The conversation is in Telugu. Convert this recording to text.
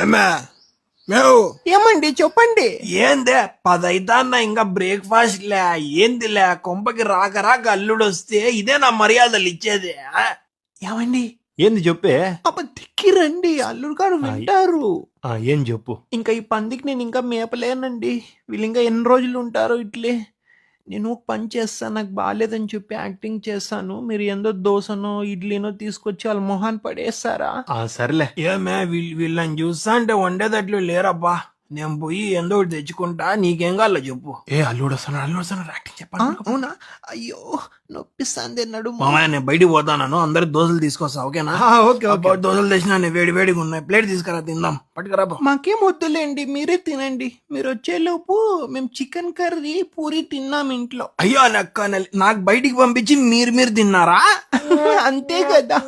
ఏమే మేవు ఏమండి చెప్పండి. ఏందే 10 అయితాన్నా ఇంకా బ్రేక్ఫాస్ట్ లే ఏందిలే కొంపకి రాక రాక అల్లుడు వస్తే ఇదే నా మర్యాదలు ఇచ్చేది ఆ? ఏమండి ఏంది చెప్పే? అప్ప దిక్కిరండి, అల్లుడు గారు వింటారు. ఏం చెప్పు. ఇంకా ఈ పందికి నేను ఇంకా మేపలేనండి. వీళ్ళు ఇంకా ఎన్ని రోజులు ఉంటారో ఇట్లే. నేను ఒక పని చేస్తాను, నాకు బాగాలేదని చెప్పి యాక్టింగ్ చేస్తాను. మీరు ఏందో దోశనో ఇడ్లీనో తీసుకొచ్చి వాళ్ళ మొహాన్ని పడేస్తారా? సర్లే. ఏమే వీళ్ళని చూస్తా అంటే వండేటట్లు లేరబ్బా. నేను పోయి ఏందో ఒకటి తెచ్చుకుంటా, నీకేం కావాలో చెప్పు. అల్లుడు వస్తున్నాడు యాక్టింగ్ చెప్పాలి. అవునా? అయ్యో నొప్పిస్తాంది నడుము. మామయ్య నేను బయటికి పోతాను, అందరికి దోశలు తీసుకొస్తా ఓకేనా? ఓకే అబ్బా, దోశలు తెచ్చినా వేడి వేడిగా ఉన్నాయి, ప్లేట్ తీసుకురా తిందాం. పట్టుకురా పో. మాకేం వద్దులేండి, మీరే తినండి. మీరు వచ్చేలోపు మేము చికెన్ కర్రీ పూరి తిన్నాం ఇంట్లో. అయ్యో నక్క నాకు బయటికి పంపించి మీరు తిన్నారా? అంతే కదా.